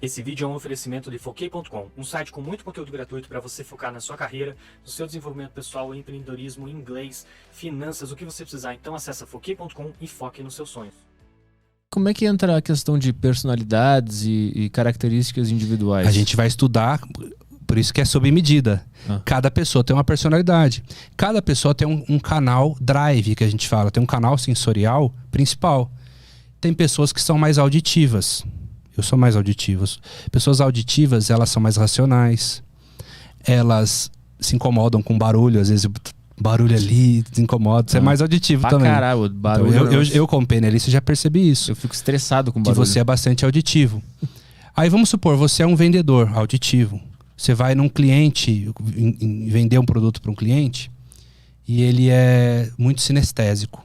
Esse vídeo é um oferecimento de Foquei.com, um site com muito conteúdo gratuito para você focar na sua carreira, no seu desenvolvimento pessoal, empreendedorismo, inglês, finanças, o que você precisar. Então acessa Foquei.com e foque nos seus sonhos. Como é que entra a questão de personalidades e características individuais? A gente vai estudar, por isso que é sob medida. Cada pessoa tem uma personalidade. Cada pessoa tem um canal drive, que a gente fala. Tem um canal sensorial principal. Tem pessoas que são mais auditivas. Eu sou mais auditivo. Pessoas auditivas, elas são mais racionais. Elas se incomodam com barulho. Às vezes, barulho ali se incomoda. Você é mais auditivo também. Caralho, barulho. Então, eu como PNLista, já percebi isso. Eu fico estressado com barulho. Que você é bastante auditivo. Aí vamos supor, você é um vendedor auditivo. Você vai num cliente, vender um produto para um cliente, e ele é muito sinestésico.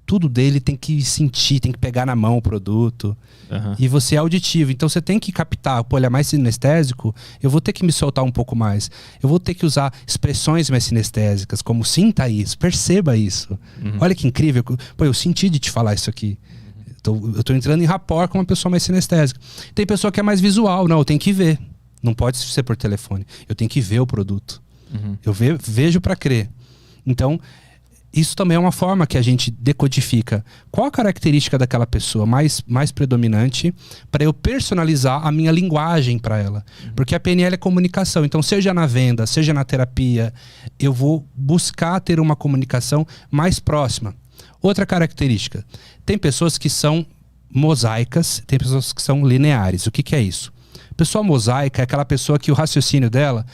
Tudo dele tem que sentir, tem que pegar na mão o produto. E você é auditivo, então você tem que captar. Pô, ele é mais sinestésico, eu vou ter que me soltar um pouco mais. Eu vou ter que usar expressões mais sinestésicas, como sinta isso, perceba isso. Olha que incrível. Pô, eu senti de te falar isso aqui. Eu tô entrando em rapport com uma pessoa mais sinestésica. Tem pessoa que é mais visual. Não, eu tenho que ver. Não pode ser por telefone. Eu tenho que ver o produto. Eu vejo para crer. Então, isso também é uma forma que a gente decodifica. Qual a característica daquela pessoa mais predominante para eu personalizar a minha linguagem para ela? Porque a PNL é comunicação. Então, seja na venda, seja na terapia, eu vou buscar ter uma comunicação mais próxima. Outra característica. Tem pessoas que são mosaicas, tem pessoas que são lineares. O que é isso? Pessoa mosaica é aquela pessoa que o raciocínio dela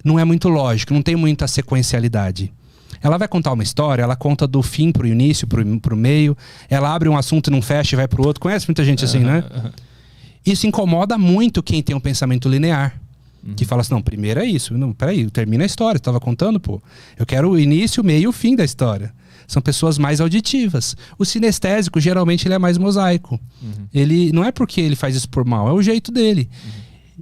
não é muito lógico, não tem muita sequencialidade. Ela vai contar uma história, ela conta do fim pro início, pro meio, ela abre um assunto e não fecha e vai pro outro. Conhece muita gente assim, né? Isso incomoda muito quem tem um pensamento linear. Que fala assim, não, primeiro é isso. Não, peraí, termina a história, você tava contando, pô. Eu quero o início, o meio e o fim da história. São pessoas mais auditivas. O sinestésico, geralmente, ele é mais mosaico. Ele não é porque ele faz isso por mal, é o jeito dele.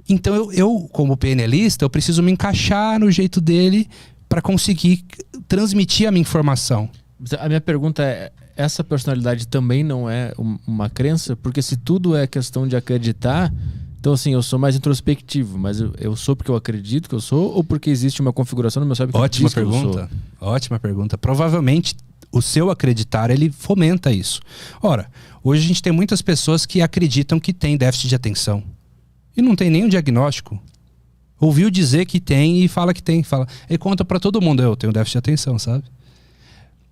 Então, eu, como PNLista, eu preciso me encaixar no jeito dele para conseguir transmitir a minha informação. A minha pergunta é, essa personalidade também não é uma crença? Porque se tudo é questão de acreditar, então assim, eu sou mais introspectivo, mas eu sou porque eu acredito que eu sou ou porque existe uma configuração no meu cérebro que Ótima diz que eu pergunta. sou? Ótima pergunta. Provavelmente o seu acreditar, ele fomenta isso. Ora, hoje a gente tem muitas pessoas que acreditam que tem déficit de atenção. E não tem nenhum diagnóstico. Ouviu dizer que tem e fala que tem. Ele conta pra todo mundo, eu tenho déficit de atenção, sabe?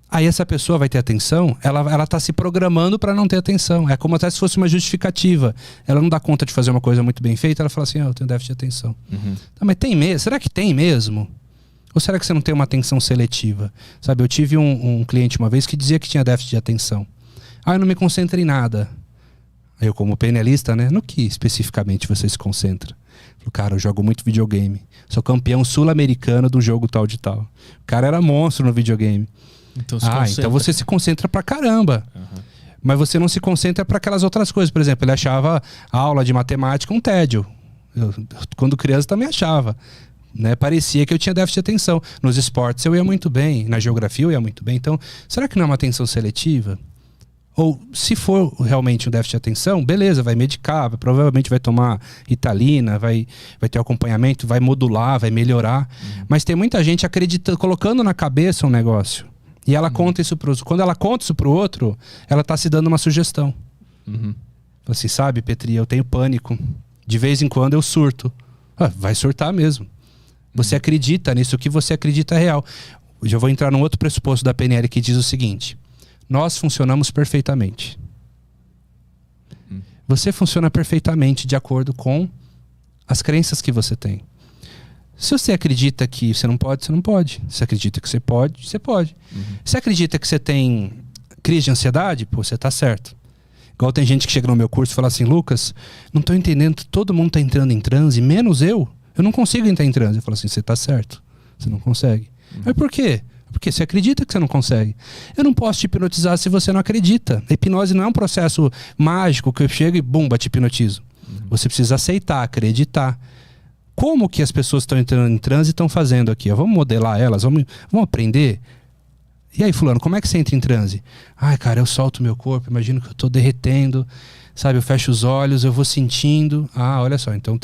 Aí essa pessoa vai ter atenção, ela tá se programando para não ter atenção. É como até se fosse uma justificativa. Ela não dá conta de fazer uma coisa muito bem feita, ela fala assim, eu tenho déficit de atenção. Tá, mas tem mesmo? Será que tem mesmo? Ou será que você não tem uma atenção seletiva? Sabe, eu tive um cliente uma vez que dizia que tinha déficit de atenção. Eu não me concentro em nada. Eu, como PNLista, né? No que especificamente você se concentra? Falei, cara, eu jogo muito videogame. Sou campeão sul-americano do jogo tal de tal. O cara era monstro no videogame. Então, então você se concentra pra caramba. Mas você não se concentra para aquelas outras coisas. Por exemplo, ele achava a aula de matemática um tédio. Eu, quando criança, também achava. Né? Parecia que eu tinha déficit de atenção. Nos esportes eu ia muito bem, na geografia eu ia muito bem. Então, será que não é uma atenção seletiva? Ou se for realmente um déficit de atenção, beleza, vai medicar, provavelmente vai tomar Ritalina, vai ter acompanhamento, vai modular, vai melhorar. Mas tem muita gente acreditando, colocando na cabeça um negócio. E ela conta isso pro outro. Quando ela conta isso pro outro, ela tá se dando uma sugestão. Assim, sabe, Petri, eu tenho pânico. De vez em quando eu surto. Vai surtar mesmo. Você acredita nisso, o que você acredita é real. Hoje eu vou entrar num outro pressuposto da PNL que diz o seguinte: nós funcionamos perfeitamente. Você funciona perfeitamente de acordo com as crenças que você tem. Se você acredita que você não pode, você não pode. Se você acredita que você pode, você pode. Se você acredita que você tem crise de ansiedade, pô, você tá certo. Igual tem gente que chega no meu curso e fala assim, Lucas, não tô entendendo, todo mundo tá entrando em transe, menos eu. Eu não consigo entrar em transe. Eu falo assim, você tá certo. Você não consegue. Mas por quê? Porque você acredita que você não consegue. Eu não posso te hipnotizar se você não acredita. A hipnose não é um processo mágico que eu chego e bumba, te hipnotizo. Você precisa aceitar, acreditar. Como que as pessoas estão entrando em transe e estão fazendo aqui? Vamos modelar elas, vamos aprender. E aí, fulano, como é que você entra em transe? Ai, cara, eu solto meu corpo, imagino que eu tô derretendo, sabe? Eu fecho os olhos, eu vou sentindo. Ah, olha só, então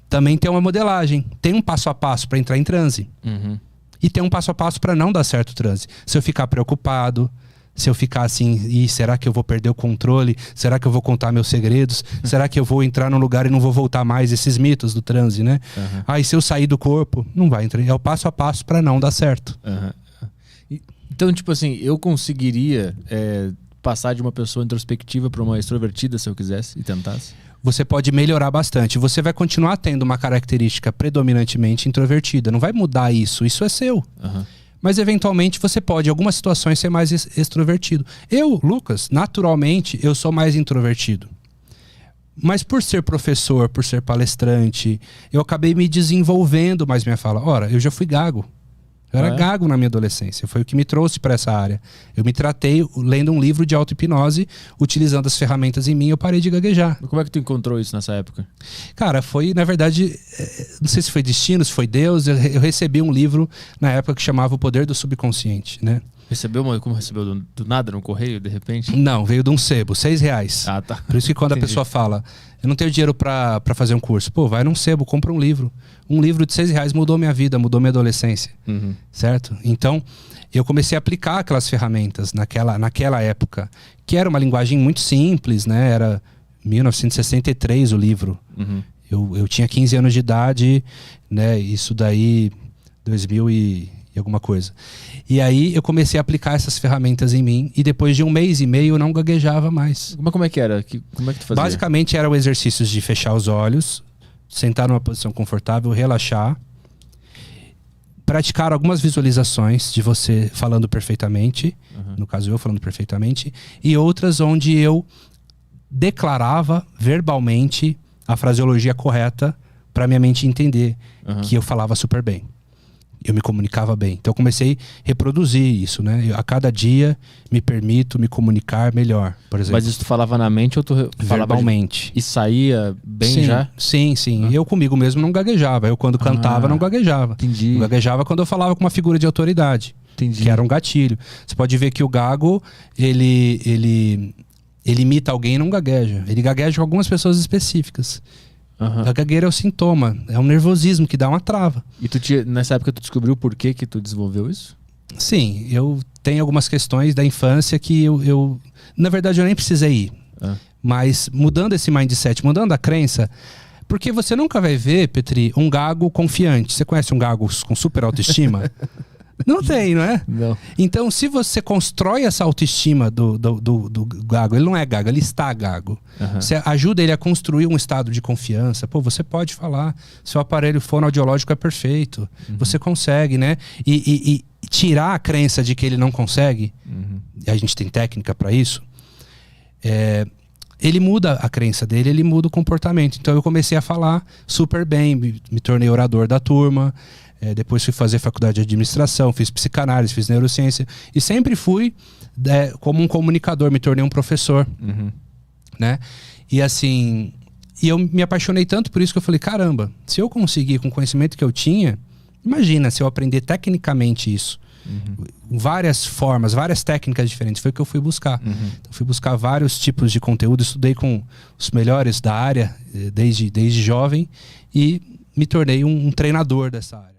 também tem uma modelagem. Tem um passo a passo para entrar em transe. Uhum. E tem um passo a passo para não dar certo o transe. Se eu ficar preocupado, se eu ficar assim, será que eu vou perder o controle? Será que eu vou contar meus segredos? Será que eu vou entrar num lugar e não vou voltar mais? Esses mitos do transe, né? Uhum. E se eu sair do corpo? Não vai entrar. É o passo a passo para não dar certo. Uhum. Então, tipo assim, eu conseguiria passar de uma pessoa introspectiva para uma extrovertida se eu quisesse e tentasse? Você pode melhorar bastante. Você vai continuar tendo uma característica predominantemente introvertida. Não vai mudar isso. Isso é seu. Uhum. Mas eventualmente você pode, em algumas situações, ser mais extrovertido. Eu, Lucas, naturalmente, eu sou mais introvertido. Mas por ser professor, por ser palestrante, eu acabei me desenvolvendo mais minha fala. Ora, eu já fui gago. Eu era gago na minha adolescência. Foi o que me trouxe para essa área. Eu me tratei lendo um livro de auto-hipnose, utilizando as ferramentas em mim, eu parei de gaguejar. Como é que tu encontrou isso nessa época? Cara, foi, na verdade, não sei se foi destino, se foi Deus, eu recebi um livro na época que chamava O Poder do Subconsciente, né? Como recebeu do nada no correio, de repente? Não, veio de um sebo, R$6. Ah, tá. Por isso que quando a pessoa fala, eu não tenho dinheiro pra fazer um curso. Pô, vai num sebo, compra um livro. Um livro de R$6 mudou minha vida, mudou minha adolescência. Uhum. Certo? Então, eu comecei a aplicar aquelas ferramentas naquela época, que era uma linguagem muito simples, né? Era 1963 o livro. Uhum. Eu tinha 15 anos de idade, né? Isso daí, 2000 e alguma coisa. E aí eu comecei a aplicar essas ferramentas em mim e depois de 1 mês e meio eu não gaguejava mais. Como é que era? Como é que tu fazia? Basicamente eram exercícios de fechar os olhos, sentar numa posição confortável, relaxar, praticar algumas visualizações de você falando perfeitamente, no caso eu falando perfeitamente, e outras onde eu declarava verbalmente a fraseologia correta para minha mente entender que eu falava super bem. Eu me comunicava bem. Então eu comecei a reproduzir isso, né? A cada dia me permito me comunicar melhor, por exemplo. Mas isso tu falava na mente ou tu falava verbalmente? E saía bem sim, já? Sim. Eu comigo mesmo não gaguejava. Eu quando cantava não gaguejava. Entendi. Eu gaguejava quando eu falava com uma figura de autoridade. Entendi. Que era um gatilho. Você pode ver que o gago, ele imita alguém e não gagueja. Ele gagueja com algumas pessoas específicas. A gagueira é o sintoma, é um nervosismo que dá uma trava. E nessa época tu descobriu por que tu desenvolveu isso? Sim, eu tenho algumas questões da infância que eu na verdade eu nem precisei ir. Mas mudando esse mindset, mudando a crença, porque você nunca vai ver, Petri, um gago confiante. Você conhece um gago com super autoestima? Não tem, não é? Não. Então, se você constrói essa autoestima do gago, ele não é gago, ele está gago. Você ajuda ele a construir um estado de confiança. Pô, você pode falar, seu aparelho fonoaudiológico é perfeito. Você consegue, né? E tirar a crença de que ele não consegue, e a gente tem técnica para isso, ele muda a crença dele, ele muda o comportamento. Então, eu comecei a falar super bem, me tornei orador da turma. Depois fui fazer faculdade de administração, fiz psicanálise, fiz neurociência. E sempre fui como um comunicador, me tornei um professor. Né? E assim, eu me apaixonei tanto por isso que eu falei, caramba, se eu conseguir com o conhecimento que eu tinha, imagina se eu aprender tecnicamente isso. Várias formas, várias técnicas diferentes, foi o que eu fui buscar. Então, fui buscar vários tipos de conteúdo, estudei com os melhores da área desde jovem e me tornei um treinador dessa área.